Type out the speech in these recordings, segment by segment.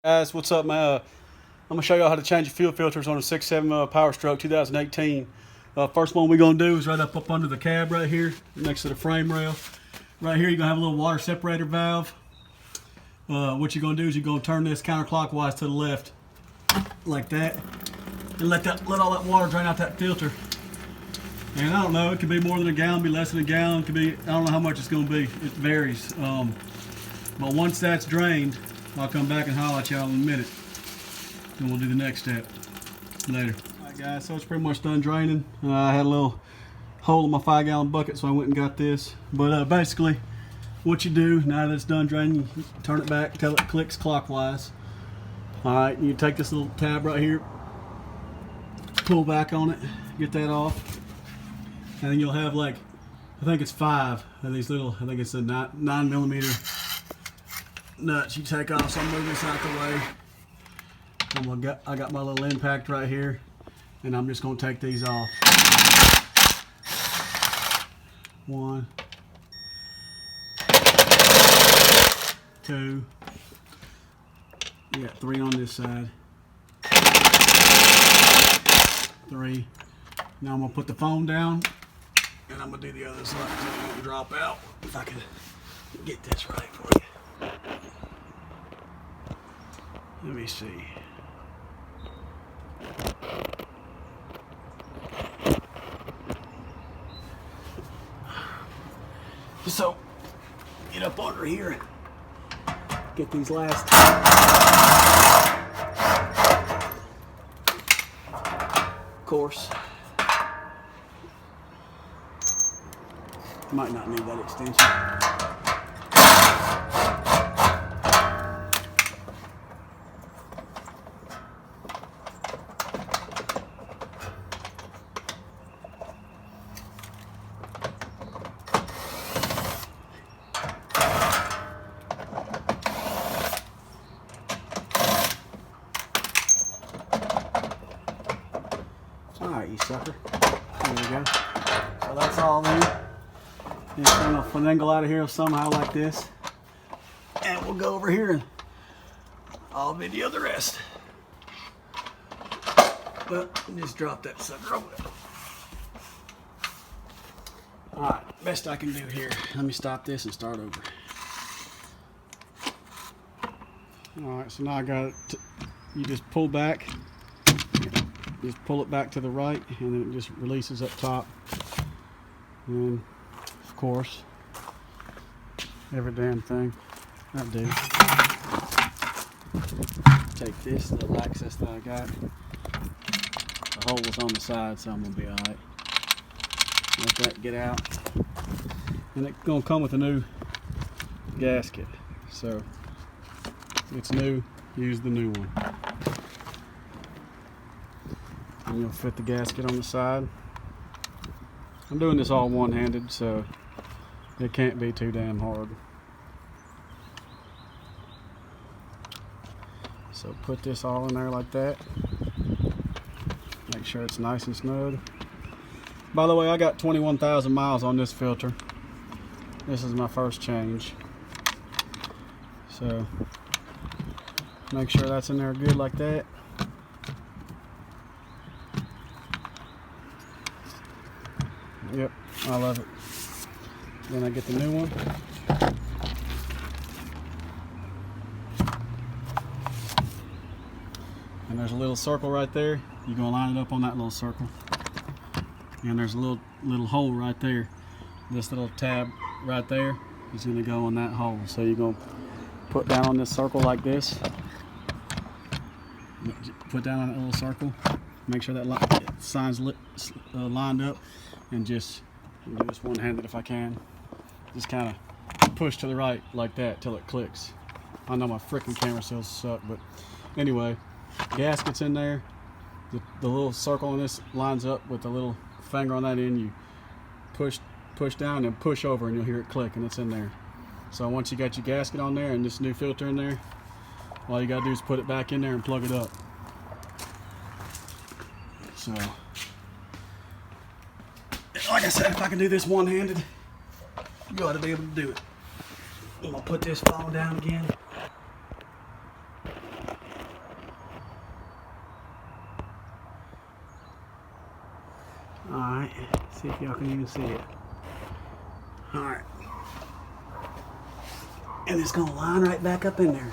Guys, what's up, man? I'm gonna show y'all how to change your fuel filters on a 6.7 Power Stroke 2018. First one we're gonna do is right up under the cab right here, next to the frame rail. Right here, you're gonna have a little water separator valve. What you're gonna do is you're gonna turn this counterclockwise to the left, like that, and let all that water drain out that filter. And I don't know, it could be more than a gallon, be less than a gallon, it could be, I don't know how much it's gonna be. It varies. But once that's drained, I'll come back and holler at y'all in a minute. Then we'll do the next step later. Alright guys, so it's pretty much done draining. I had a little hole in my 5-gallon bucket, so I went and got this. But basically, what you do, now that it's done draining, you turn it back till it clicks clockwise. Alright, you take this little tab right here, pull back on it, get that off. And then you'll have like, I think it's 5 of these little, I think it's a 9mm nuts you take off. So I'm moving this out the way. I got my little impact right here, and I'm just going to take these off. 1, 2, you got 3 on this side. 3. Now I'm going to put the phone down, and I'm going to do the other side so it won't drop out. If I can get this right for you. Let me see. So, get up under here. Get these last. Of course. Might not need that extension. Alright, you sucker. There we go. So that's all in. This thing will finagle out of here somehow like this. And we'll go over here and I'll video the rest. But just drop that sucker over there. Alright, best I can do here. Let me stop this and start over. Alright, so now I got it. You just pull back. Just pull it back to the right, and then it just releases up top. And of course, every damn thing I do. Take this little access that I got. The hole was on the side, so I'm gonna be alright. Let that get out, and it's gonna come with a new gasket. So it's new. Use the new one. And you'll fit the gasket on the side. I'm doing this all one-handed, so it can't be too damn hard. So put this all in there like that. Make sure it's nice and snug. By the way, I got 21,000 miles on this filter. This is my first change. So make sure that's in there good like that. Yep, I love it. Then I get the new one. And there's a little circle right there. You're gonna line it up on that little circle. And there's a little hole right there. This little tab right there is gonna go in that hole. So you're gonna put down on this circle like this. Put down on that little circle. Make sure that sign's lined up. And just do this one-handed if I can. Just kind of push to the right like that till it clicks. I know my freaking camera skills suck, but anyway, gasket's in there. The little circle on this lines up with the little finger on that end. You push down and push over, and you'll hear it click, and it's in there. So once you got your gasket on there and this new filter in there, all you gotta do is put it back in there and plug it up. So, like I said, if I can do this one-handed, you ought to be able to do it. I'm gonna put this phone down again. Alright, see if y'all can even see it. Alright. And it's gonna line right back up in there.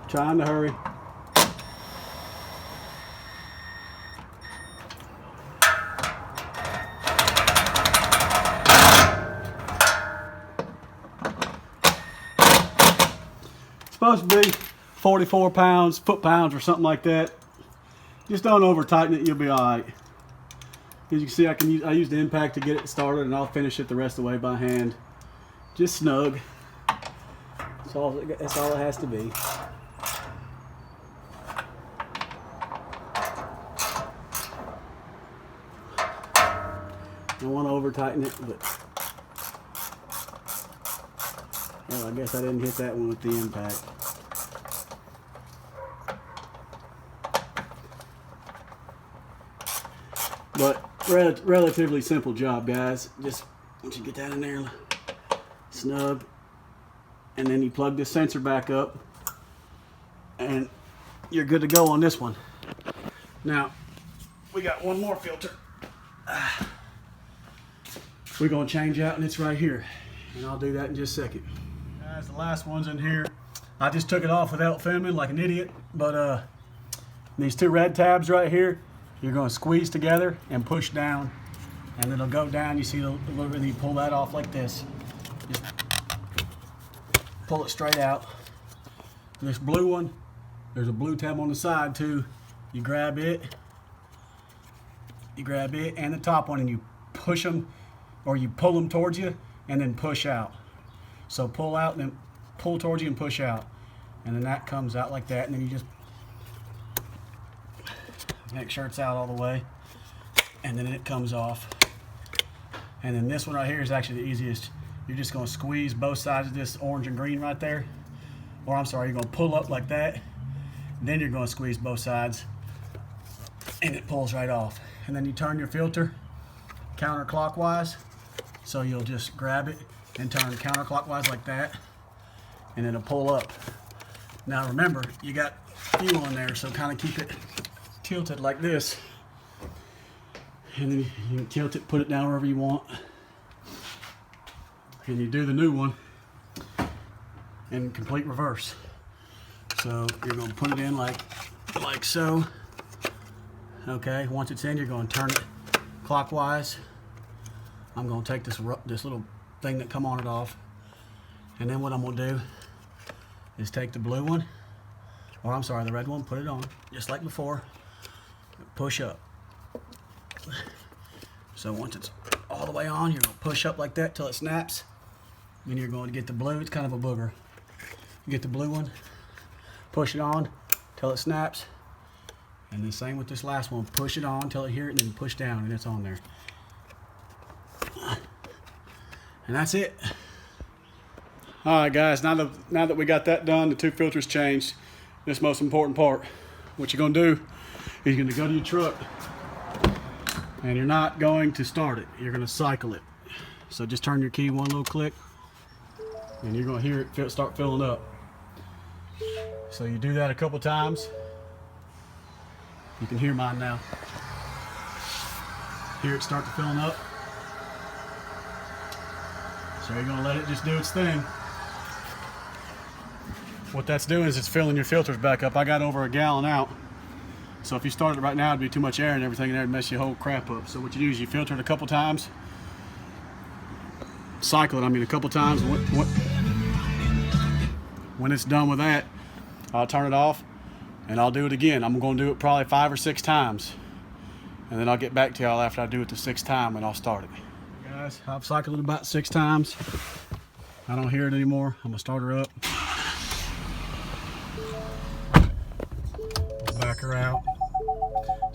Trying to hurry. It's supposed to be 44 pounds, foot-pounds or something like that. Just don't over tighten it, you'll be alright. As you can see, I use the impact to get it started, and I'll finish it the rest of the way by hand. Just snug. That's all it has to be. Don't want to over tighten it, but well, I guess I didn't hit that one with the impact. But relatively simple job, guys. Just once you get that in there, snug, and then you plug this sensor back up, and you're good to go on this one. Now, we got one more filter. We're going to change out, and it's right here, and I'll do that in just a second. Guys, the last one's in here. I just took it off without filming like an idiot, but these two red tabs right here, you're going to squeeze together and push down, and it'll go down. You see the little bit, you pull that off like this. Just pull it straight out. This blue one, there's a blue tab on the side too. You grab it and the top one, and you push them, or you pull them towards you and then push out. So pull out and then pull towards you and push out. And then that comes out like that, and then you just make sure it's out all the way. And then it comes off. And then this one right here is actually the easiest. You're just gonna squeeze both sides of this orange and green right there. Or I'm sorry, you're gonna pull up like that. Then you're gonna squeeze both sides, and it pulls right off. And then you turn your filter counterclockwise. So you'll just grab it and turn counterclockwise like that, and it'll pull up. Now remember, you got fuel in there, so kind of keep it tilted like this. And then you can tilt it, put it down wherever you want. And you do the new one in complete reverse. So you're going to put it in like so. Okay, once it's in, you're going to turn it clockwise. I'm going to take this little thing that come on it off, and then what I'm going to do is take the blue one, or I'm sorry, the red one, put it on just like before, push up. So once it's all the way on, you're going to push up like that till it snaps. Then you're going to get the blue. It's kind of a booger. You get the blue one, push it on till it snaps, and the same with this last one. Push it on till it hears it, and then push down, and it's on there. And that's it. All right, guys, now that we got that done, the two filters changed, this most important part. What you're gonna do is you're gonna go to your truck, and you're not going to start it. You're gonna cycle it. So just turn your key one little click, and you're gonna hear it start filling up. So you do that a couple times. You can hear mine now. Hear it start to filling up. So you're going to let it just do its thing. What that's doing is it's filling your filters back up. I got over a gallon out. So if you started right now, it'd be too much air and everything in there and mess your whole crap up. So what you do is you filter it a couple times. Cycle it, I mean, a couple times. When it's done with that, I'll turn it off and I'll do it again. I'm going to do it probably 5 or 6 times. And then I'll get back to y'all after I do it the 6th time, and I'll start it. Guys, I've cycled it about 6 times. I don't hear it anymore. I'm gonna start her up. Back her out.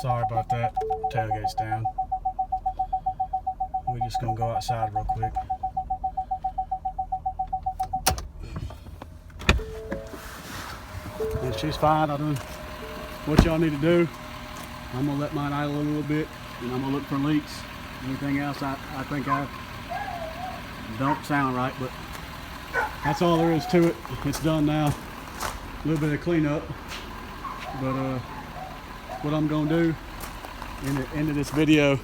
Sorry about that. Tailgate's down. We're just gonna go outside real quick. she's fine. I done what y'all need to do. I'm gonna let mine idle a little bit, and I'm gonna look for leaks. Anything else I think I don't sound right, but that's all there is to it. It's done now. A little bit of cleanup, but what I'm gonna do in the end of this video,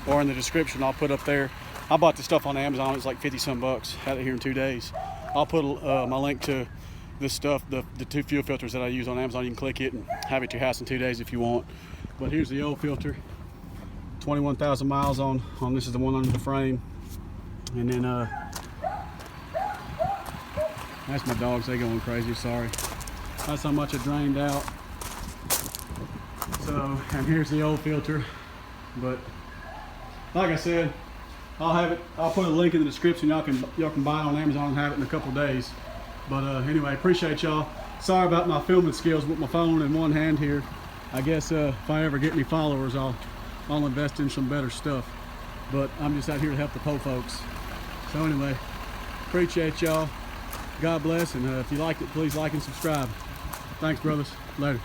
or in the description, I'll put up there. I bought this stuff on Amazon. It's like 50 some bucks. Had it here in 2 days. I'll put my link to this stuff, the 2 fuel filters that I use on Amazon. You can click it and have it to your house in 2 days if you want. But here's the old filter. 21,000 miles on this is the one under the frame. And then that's my dogs, they going crazy, sorry. That's how much it drained out. So, and here's the old filter. But like I said, I'll put a link in the description. Y'all can buy it on Amazon and have it in a couple days. But anyway, appreciate y'all. Sorry about my filming skills with my phone in one hand here. I guess if I ever get any followers, I'll invest in some better stuff. But I'm just out here to help the po folks. So anyway, appreciate y'all. God bless, and if you liked it, please like and subscribe. Thanks, brothers. Later.